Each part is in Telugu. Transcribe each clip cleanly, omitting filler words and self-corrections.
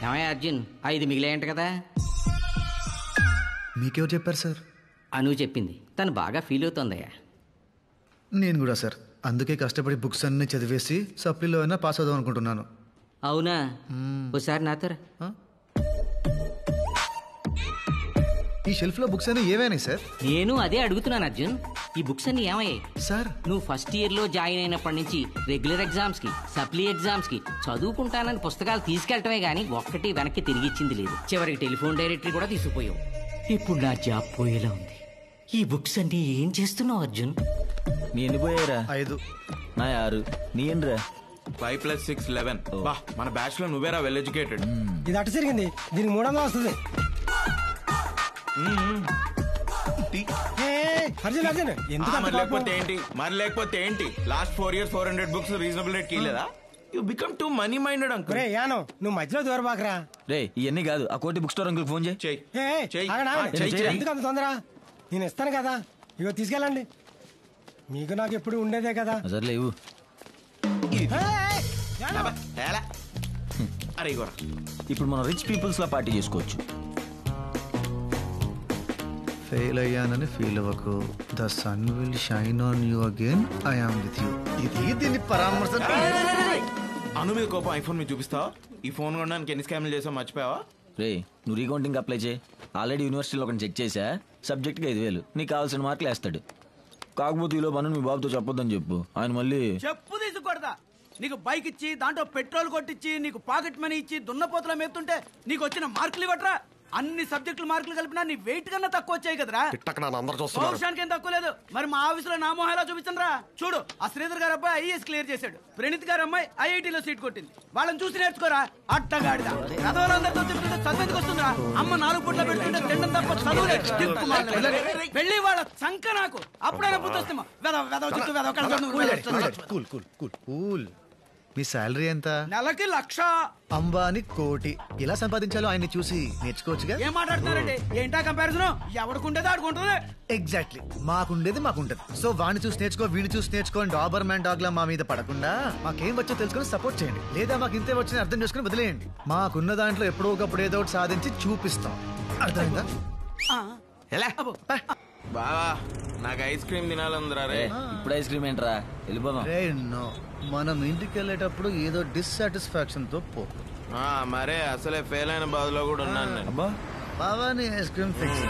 ఏమయ్య అర్జున్ 5 మిగిలేయంట కదా? మీకెవరు చెప్పారు సార్? అను చెప్పింది. తను బాగా ఫీల్ అవుతుందయ్యా. నేను కూడా సార్, అందుకే కష్టపడి బుక్స్ అన్ని చదివేసి సప్లీలో అయినా పాస్ అవుదాం అనుకుంటున్నాను. అవునా? ఒకసారి నాతోరా. ఈ షెల్ఫ్ లో బుక్స్ అన్ని ఏమైనాయి సార్? నేను అదే అడుగుతున్నాను అర్జున్. ఈ బుక్స్ అన్ని ఏమయ్యాయి సార్? నువ్వు ఫస్ట్ ఇయర్ లో జాయిన్ అయినప్పటి నుంచి రెగ్యులర్ ఎగ్జామ్స్ కి, సప్లీ ఎగ్జామ్స్ కి చదువుకుంటానని పుస్తకాలు తీసుకెళ్లటమే గానీ ఒక్కటి వెనక్కి తిరిగి ఇచ్చింది లేదు. చివరికి టెలిఫోన్ డైరెక్టరీ కూడా తీసుకుపోయావు. ఇప్పుడు నా జాబ్ పోయేలా ఉంది. ఈ బుక్స్ అన్ని ఏం చేస్తున్నావు అర్జున్? నీ ఎన్ని పోయారా? 5. నా 6. నీ ఎన్నిరా? 5 + 6 11. బా, మన బ్యాచ్ లో నువ్వేరా వెల్ ఎడ్యుకేటెడ్. ఇది అటు జరిగింది, దీనికి 300 వస్తుంది. లేకపోతే ఏంటి last 4 years 400 books reasonable rate కి లేదా? You become too money minded uncle. రే యానో, నువ్వు మధ్యలో దూరబాకరా. రే ఇవన్నీ కాదు, ఆ కోటి బుక్ స్టోర్ అంకుల్ ఫోన్ చేయి. ఎందుకు అంత తొందర? నేను ఇస్తాను కదా, ఇగో తీసుకెళ్ళండి. మీకు నాకు ఎప్పుడు ఉండేదే కదా. సర్లే ఇవ్వు. అరే ఇప్పుడు మనం రిచ్ పీపుల్స్ లా పార్టీ చేసుకోవచ్చు. ఫెయిల్ అయ్యానని ఫీల్ అవ్వకు. The sun will shine on you again. I am with you. ఇది దీన్ని పరామర్శ. అను మీద కోపం ఐఫోన్ మీద చూపిస్తావా? ఈ ఫోన్ కొనడానికి ఎన్ని స్కామ్లు చేసావు మర్చిపోయావా? రే నువ్వు రీకౌంటింగ్ అప్లై చేయి. ఆల్రెడీ యూనివర్సిటీలో ఒకటి చెక్ చేసా. సబ్జెక్ట్కి 5,000, నీకు కావాల్సిన మార్కులు వేస్తాడు. కాకపోతే ఈలో పనులు మీ బాబుతో చెప్పొద్దని చెప్పు. ఆయన మళ్ళీ చెప్పు తీసుకొడతా. నీకు బైక్ ఇచ్చి దాంట్లో పెట్రోల్ కొట్టించి నీకు పాకెట్ మనీ ఇచ్చి దున్నపోతుల మేతుంటే నీకు వచ్చిన మార్కులు ఇవ్వట్రా? అన్ని సబ్జెక్టులు మార్కులు కలిపినా నీ వెయిట్ కన్నా తక్కువ వచ్చాయి కదరా. పౌరుషానికి ఏం తక్కువ లేదు. మరి మా ఆఫీసులో నా మొహేలా చూపించరా? చూడు, ఆ శ్రీధర్ గారు అబ్బాయి ఐఏఎస్ క్లియర్ చేశాడు. ప్రణీత్ గారు అమ్మాయి ఐఐటీలో సీట్ కొట్టింది. వాళ్ళని చూసి నేర్చుకోరా. అట్టగాడిదా రథోలందరితో చెప్తుంటే చదువుకు వస్తుందా? అమ్మ 4 పూట్ల పెడుతుంటే తిండం తప్ప చదువులే. వెళ్ళి వాళ్ళ సంక నాకు అప్పుడైనా పుస్తమా మీ శాలరీ ఎంత? నెలకి 1,00,000. అంబానీ కోటి. ఎలా సంపాదించాలో ఆయన్ని చూసి నేర్చుకోవచ్చుగా. ఏం మాట్లాడుతున్నారండి? ఏంటా కంపారిజన్? ఎవడుకుండేది ఆడుకుంటుంది. ఎగ్జాక్ట్లీ, మాకుండేది మాకుంటది. సో వాడిని చూసి నేర్చుకో, వీడిని చూసి నేర్చుకో, డాబర్ మ్యాన్ డాగ్ లా మా మీద పడకుండా మాకేం వచ్చో తెలుసుకుని సపోర్ట్ చేయండి. లేదా మాకు ఇంతే వచ్చిన అర్థం చేసుకుని వదిలేయండి. మాకున్న దాంట్లో ఎప్పుడో ఒకప్పుడు ఏదో ఒకటి సాధించి చూపిస్తాం. అర్థమైందా? బావా, నాకు ఐస్ క్రీమ్ తినాలందరా. రే ఇప్పుడు ఐస్ క్రీమ్ ఏంట్రా? వెళ్ళిపోదాం. మనం ఇంటికి వెళ్ళేటప్పుడు ఏదో డిస్సాటిస్ఫాక్షన్ తో పో. మరే అసలే ఫెయిల్ అయిన బాధలో కూడా ఉన్నాను నేను. అబ్బా బావా, నీ ఐస్ క్రీమ్ ఫిక్స్.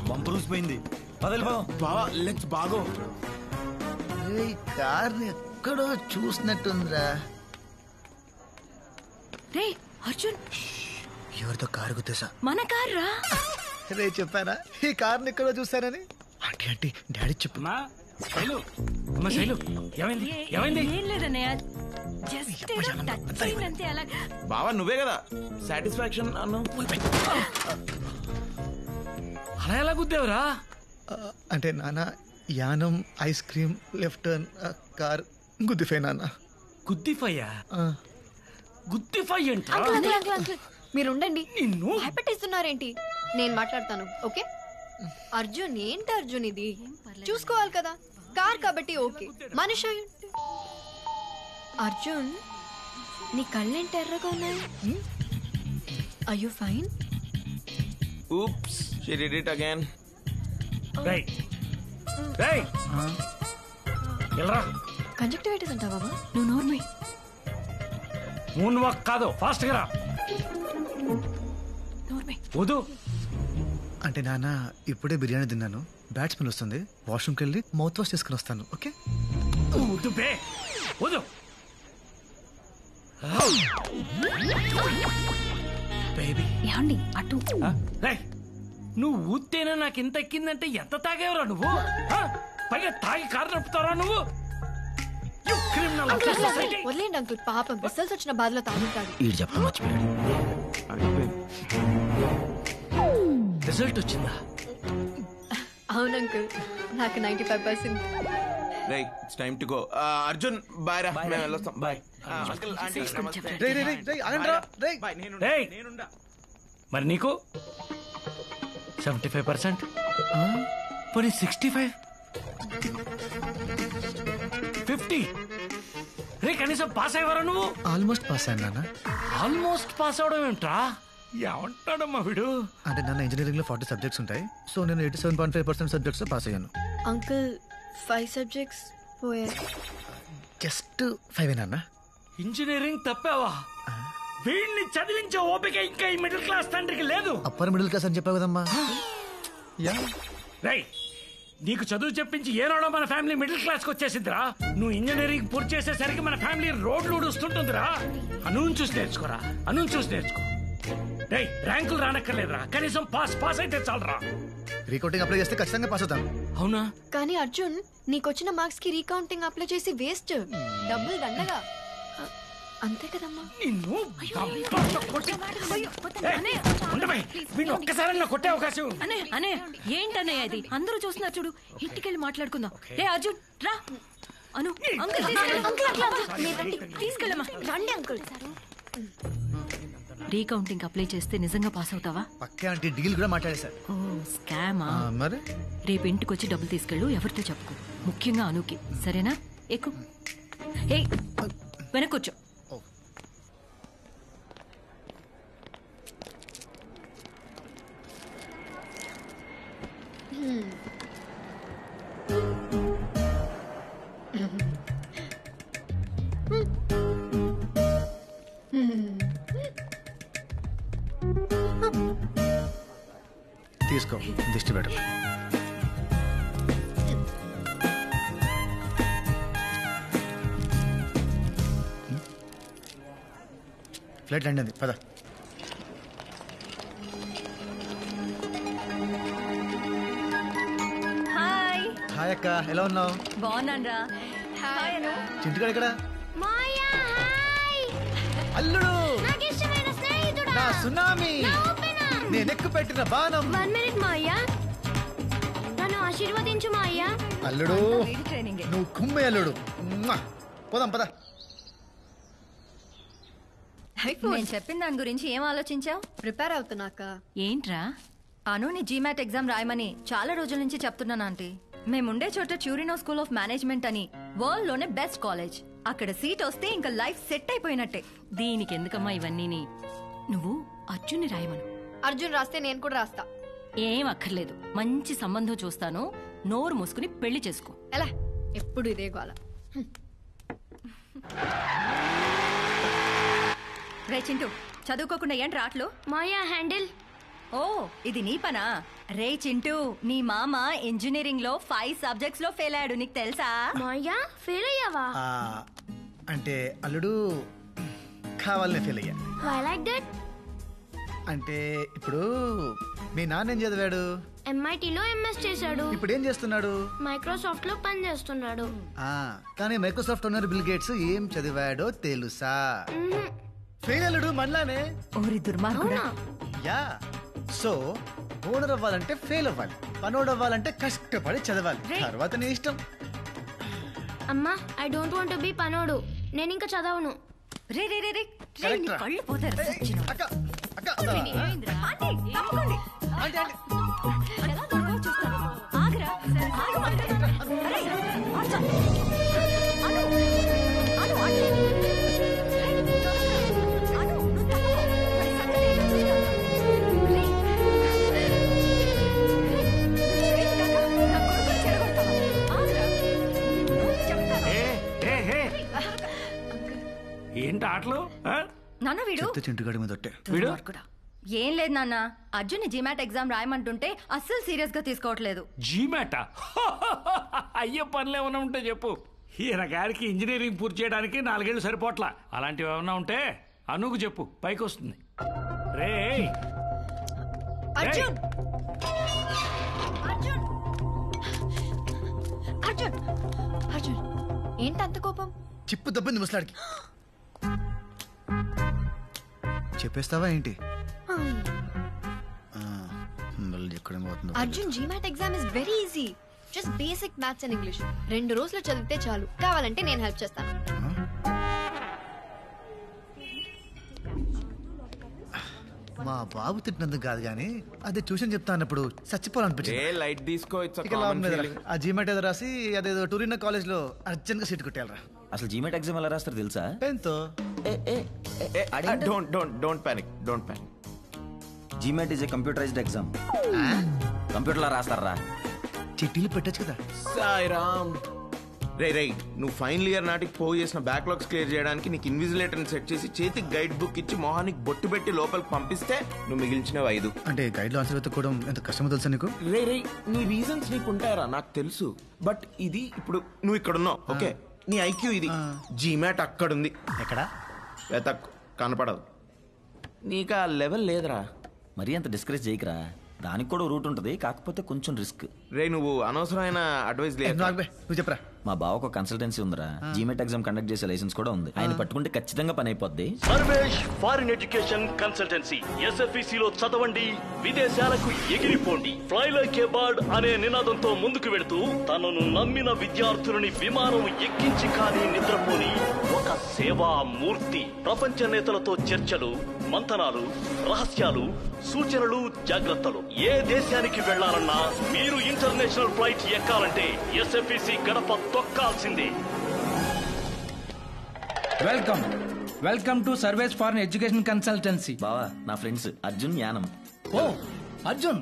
బంపరూసిపోయింది. బావా లెగ్స్ బాగో. కార్ని ఎక్కడో చూసినట్టుందిరా. రే అర్జున్, ఎవరితో కారు గుద్దేశా? మన కార్ రా. రే చెప్పానా ఈ కార్ని ఎక్కడో చూసానని? ఆంటీ ఆంటీ డాడీ చెప్పు. ఏం లేదన్నయ్య, జస్ట్ టచ్ అయిందంతే. అలా బావా నువ్వే కదా సాటిస్ఫాక్షన్ అన్నావు. అలా ఎలా గుద్దేవరా? అంటే నాన్న, Yanam ice cream left turn car గుద్దిఫై నాన్న. గుద్దిఫయ్యా? గుద్దిఫై ఏంట్రా? మీరు ఉండండి. భయపెట్టిస్తున్నారేంటి? నేను మాట్లాడతాను. ఓకే అర్జున్. ఏంటి అర్జున్ ఇది? చూసుకోవాలి కదా, కార్ కాబట్టి ఓకే. మనిషి అర్జున్, నీ కళ్ళేంటి ఎర్రగా ఉన్నాయి? Are you fine? Oops, she did it again. Conjunctivitis అంటావా బాబా? నువ్వు నోర్మై. మూన్ వాక్ కాదు, ఫాస్ట్ గా రా. వద్దు అంటే నాన్న, ఇప్పుడే బిర్యానీ తిన్నాను, బ్యాడ్ స్మెల్ వస్తుంది, వాష్రూమ్కి వెళ్ళి మౌత్ వాష్ చేసుకుని వస్తాను. ఓకే? వద్దు. ఏమండి అటు? నువ్వు ఊతేనే నాకు ఇంత ఎక్కిందంటే ఎంత తాగేవరా నువ్వు? పైగా తాగి కారు నడుపుతారా నువ్వు? వదిలేండి అంకుల్, పాపం రిజల్ట్స్ వచ్చిన బాధలో తాగుతాడు. ఈ చెప్పడం మర్చిపోయాడు. రిజల్ట్ వచ్చిందా? అవును అంకుల్, నాకు 95%. Right, it's time to go. Arjun, bye ra. మేము వెళ్ళొస్తాం. Bye. Uncle, auntie, namaste. నేనుండా. మరి నీకు 75%? పోనీ 65? 50. రే కనీసం పాస్ అయ్యేవారా నువ్వు? ఆల్మోస్ట్ పాస్ అయ్యాను నాన్న. ఆల్మోస్ట్ పాస్ అవడం ఏంట్రా? ఏమంటాడమ్మా వీడు? అంటే నాన్న ఇంజనీరింగ్ లో 40 సబ్జెక్ట్స్ ఉంటాయి. సో నేను 87.5% సబ్జెక్ట్స్ పాస్ అయ్యాను. అంకుల్ 5 సబ్జెక్ట్స్ పోయాయి. జస్ట్ 5 నాన్న. ఇంజనీరింగ్ తప్పావా? వీడిని చదివించే ఓపిక ఇంకా ఈ మిడిల్ క్లాస్ తండ్రికి లేదు. అప్పర్ మిడిల్ క్లాస్ అని చెప్పావు కదమ్మా. రై నీకు చదువు చెప్పించి ఏనాడో మన ఫ్యామిలీ మిడిల్ క్లాస్ కి వచ్చేసిందిరా. నువ్వు ఇంజనీరింగ్ పూర్తి చేసేసరికి మన ఫ్యామిలీ రోడ్లు ఊడుస్తుంటుందిరా. అనుని చూసి నేర్చుకోరా, అనుని చూసి నేర్చుకో. రై ర్యాంకులు రానక్కర్లేదురా, కనీసం పాస్ అయితే చాలరా. రీకౌంటింగ్ అప్లై చేస్తే ఖచ్చితంగా పాస్ అవుతాను. అవునా? కానీ అర్జున్ నీకొచ్చిన మార్క్స్ కి రీకౌంటింగ్ అప్లై చేసి వేస్ట్, డబ్బులు దండగా. అంతే కదమ్మా. నిన్ను వీడిని ఒక్కసారి కొట్టే అవకాశం. అనే ఏంటనే అది? అందరూ చూస్తున్నారు చూడు. ఇంటికెళ్ళి మాట్లాడుకుందాం. ఏ అర్జున్ రా. అను అంకుల్ తీసుకెళ్ళమ్మా. రండి అంకుల్. రీకౌంటింగ్ అప్లై చేస్తే నిజంగా పాస్ అవుతావా? పక్కే అంటే డీల్ కూడా మాట్లాడేశారు. ఓ స్కామా? మరి రేపు ఇంటికి వచ్చి డబ్బులు తీసుకెళ్ళు. ఎవరితో చెప్పుకో, ముఖ్యంగా అనుకి. సరేనా? ఎక్కు. ఏ వెనకొచ్చు. తీసుకో, దిష్టి పెట్టు. ఫ్లైట్ ల్యాండ్ అయింది, పద. హాయ్. హాయ్ అక్క, ఎలా ఉన్నావు? బాగున్నాను. హాయ్ అను. చింటికాడ ఇక్కడ. అల్లుడు, నా సునామీ, నేను ఎక్కు పెట్టిన బాణం. 1 minute మాయ్యా, నన్ను ఆశీర్వదించు మాయ్యా. అల్లుడు నువ్వు కుమ్మే అల్లుడు. పోదాం పద. నేను చెప్పిన దాని గురించి ఏం ఆలోచించావు? ప్రిపేర్ అవుతున్నాక. ఏంట్రా? అను నీ జీమాట్ ఎగ్జామ్ రాయమని చాలా రోజుల నుంచి చెప్తున్నాను ఆంటీ. మేముండే చోట ట్యూరినో స్కూల్ ఆఫ్ మేనేజ్మెంట్ అని వరల్డ్ లోనే బెస్ట్ కాలేజ్. అక్కడ సీట్ వస్తే ఇంకా లైఫ్ సెట్ అయిపోయినట్టే. దీనికి ఎందుకమ్మా ఇవన్నీ? నువ్వు అర్జున్ని రాయమను. అర్జున్ రాస్తే నేను కూడా రాస్తా. ఏం అక్కర్లేదు, మంచి సంబంధం చూస్తాను. నోరు మూసుకుని పెళ్లి చేసుకో. ఎలా? ఎప్పుడు ఇదే గోల. రే చింటూ, చదువుకోకుండా ఏంటి రాట్లు? మాయా హ్యాండిల్. ఓ ఇది నీ పనా? రే చింటూ, నీ మామ ఇంజనీరింగ్ లో 5 సబ్జెక్ట్స్ లో ఫెయిల్ అయ్యాడు, నీకు తెలుసా? మాయా ఫెయిల్ అయ్యావా? అంటే అల్లుడు కావాలనే ఫెయిల్ అయ్యా. Why like that? అంటే ఇప్పుడు మీ నాన్న ఏం చదివాడు? MIT లో MS చేశాడు. ఇప్పుడు ఏం చేస్తున్నాడు? మైక్రోసాఫ్ట్ లో పని చేస్తున్నాడు. కానీ మైక్రోసాఫ్ట్ ఓనర్ బిల్ గేట్స్ ఏం చదివాడో తెలుసా? ఫెయిల్ అల్లుడు మనలానే. ఓరి దుర్మార్గుడా. యా, సో ఓనర్ అవ్వాలంటే ఫెయిల్ అవ్వాలి, పనోడు అవ్వాలంటే కష్టపడి చదవాలి. తర్వాత నీ ఇష్టం. అమ్మా, I don't want to be పనోడు. నేను ఇంకా చదవను. రే రే రే రే, నీ కళ్ళు పోతారు. అక్క అక్క ఆంటీ తప్పకండి. ఎలా దొరకవో చూస్తాను. ఆగరా, ఆగు. అరే, ఆచా. అను, అను, ఆంటీ. అను, నువ్వు తప్పకు. మరి సంగతి ఏంటో చూస్తాను. రే. ఏంటి కాకా? నా కొడుకుని చెడగొడతావా? ఆగరా. నువ్వు చెప్తాను. ఏంటి ఆటలు? నాన్న వీడు చింటుగాడి మీద ఒట్టే. ఏం లేదు నాన్న, అర్జున్ జీమాట్ ఎగ్జామ్ రాయమంటుంటే అస్సలు సీరియస్ గా తీసుకోవట్లేదు. జీమాటా? అయ్యే పనులు ఏమైనా ఉంటే చెప్పు. ఈయన గారికి ఇంజనీరింగ్ పూర్తి చేయడానికి 4 ఏళ్ళు సరిపోట్లా. అలాంటివి ఏమైనా ఉంటే అనుకు చెప్పు, పైకి వస్తుంది. రే అర్జున్, అర్జున్, అర్జున్, అర్జున్, ఏంటి అంత కోపం? చిప్పు దబ్బింది ముసలాడికి. చెప్పేస్తావా ఏంటి? Arjun GMAT exam is very easy. Just basic maths and English. 2 రోజులు చదివితే చాలు. కావాలంటే నేను హెల్ప్ చేస్తాను. మా బాబు తిట్టినందుకు కాదు కానీ అదే ట్యూషన్ చెప్తా అన్నప్పుడు చచ్చిపోవాలనిపించింది. లైట్ తీసుకో, ఇక లాభం లేదురా. ఆ జీమెట్ ఏదో రాసి అదేదో టూరిన్ కాలేజ్ లో అర్జెంట్ గా సీట్ కొట్టేయాలరా. అసలు జీమెట్ ఎగ్జామ్ ఎలా రాస్తారు తెలుసా? పెన్తో. Don't panic. GMAT is a computerised exam. Computer లా రాస్తారా? చిట్టీలు పెట్టచ్చు కదా. సాయిరామ్. రే నువ్వు ఫైనల్ ఇయర్ నాటికి పోగు చేసిన బ్యాక్లాగ్స్ క్లియర్ చేయడానికి నీకు ఇన్విజిలేటర్ సెట్ చేసి చేతికి గైడ్ బుక్ ఇచ్చి మొహానికి బొట్టు పెట్టి లోపలికి పంపిస్తే నువ్వు మిగిల్చినవి 5. అంటే గైడ్ లో ఆన్సర్ వెతుక్కోవడం ఎంత కష్టమో తెలుసా నీకు? రే నీ రీజన్స్ నీకు ఉంటాయరా నాకు తెలుసు. బట్ ఇది ఇప్పుడు నువ్వు ఇక్కడ ఉన్నావు, ఓకే? నీ ఐక్యూ ఇది. జీమాట్ అక్కడుంది. ఎక్కడ? వెతక్కు, కనపడదు. నీకు ఆ లెవెల్ లేదురా. మరీ అంత డిస్కరేజ్ చేయకరా. దానికి కూడా రూట్ ఉంటుంది, కాకపోతే కొంచెం రిస్క్. రే నువ్వు అనవసరమైన అడ్వైస్ లేదు. నువ్వు చెప్పరా. మా బావకు కన్సల్టెన్సీ ఉందిరా. జీమెట్ ఎగ్జామ్ కండక్ట్ చేసే లైసెన్స్ కూడా ఉంది. ఆయన పట్టుకుంటే ఖచ్చితంగా పని అయిపోద్ది. Sarvesh foreign education consultancy. SFEC లో చదవండి, విదేశాలకు ఎగిరిపోండి. ఫ్లై లైక్ ఏ బర్డ్ అనే నినాదంతో ముందుకు వెళుతూ తనను నమ్మిన విద్యార్థులని విమానం ఎక్కించి కానీ నిద్రపోని ఒక సేవా మూర్తి. ప్రపంచ నేతలతో చర్చలు, మంతనాలు, రహస్యాలు, సూచనలు, జాగ్రత్తలు. ఏ దేశానికి వెళ్లాలన్నా మీరు ఇంటర్నేషనల్ ఫ్లైట్ ఎక్కాలంటే SFEC గడప తొక్కాల్సిందే. వెల్కమ్ టు సర్వేస్ ఫారెన్ ఎడ్యుకేషన్ కన్సల్టెన్సీ. బావా నా ఫ్రెండ్స్ అర్జున్, యానం. ఓ Arjun,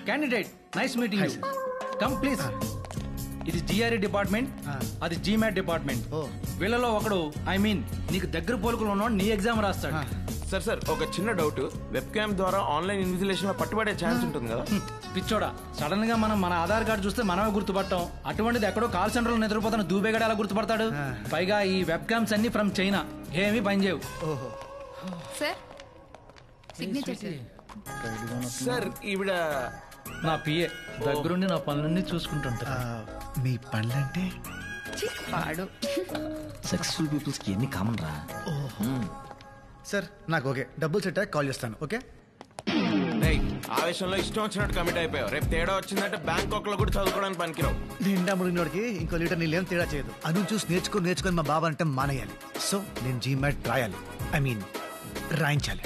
candidate, nice meeting you. Come please. ఇది GRE డిపార్ట్మెంట్, అది GMAT డిపార్ట్మెంట్. వీళ్ళలో ఒకడు, ఐ మీన్ నీకు దగ్గర పోలుకులు ఉన్నవాడు నీ ఎగ్జామ్ రాస్తాడు. సార్ ఒక చిన్న డౌట్. వెబ్ క్యామ్ ద్వారా ఆన్లైన్ ఇన్విజిలేషన్ లో పట్టుబడే ఛాన్స్ ఉంటుంది కదా? పిచ్చోడా, సడన్ గా మనం మన ఆధార్ కార్డు చూస్తే మనమే గుర్తుపట్టాం. అటువంటిది ఎక్కడో కాల్ సెంటర్ లో నిద్రపోతున్న దూబేగాడు ఎలా గుర్తుపడతాడు? పైగా ఈ వెబ్ క్యామ్స్ అన్ని ఫ్రమ్ చైనా, ఏమీ పనిచేయవు. సార్ సిగ్నేచర్ సార్ ఈవిడ నా పిఏ, దగ్గరుండి నా పనులన్నీ చూసుకుంటుంటా. మీ పనులంటే సక్సెస్ఫుల్ పీపుల్స్ కి ఎన్ని కామన్ రా. సార్ నాకు ఓకే, డబ్బులు సెట్ అయ్యి కాల్ చేస్తాను. ఓకే. ఆవేశంలో ఇష్టం వచ్చినట్టు కమిట్ అయిపోయావు. రేపు తేడా వచ్చిందంటే బ్యాంకాక్ లో కూడా చదువుకోవడానికి పనికిరావు. నిండా మునిగినోడికి ఇంకో లీటర్ నీళ్ళేం తేడా చేయదు. అను చూసి నేర్చుకొని మా బాబా అంటే మానేయాలి. సో నేను GMAT రాయాలి, ఐ మీన్ రాయించాలి.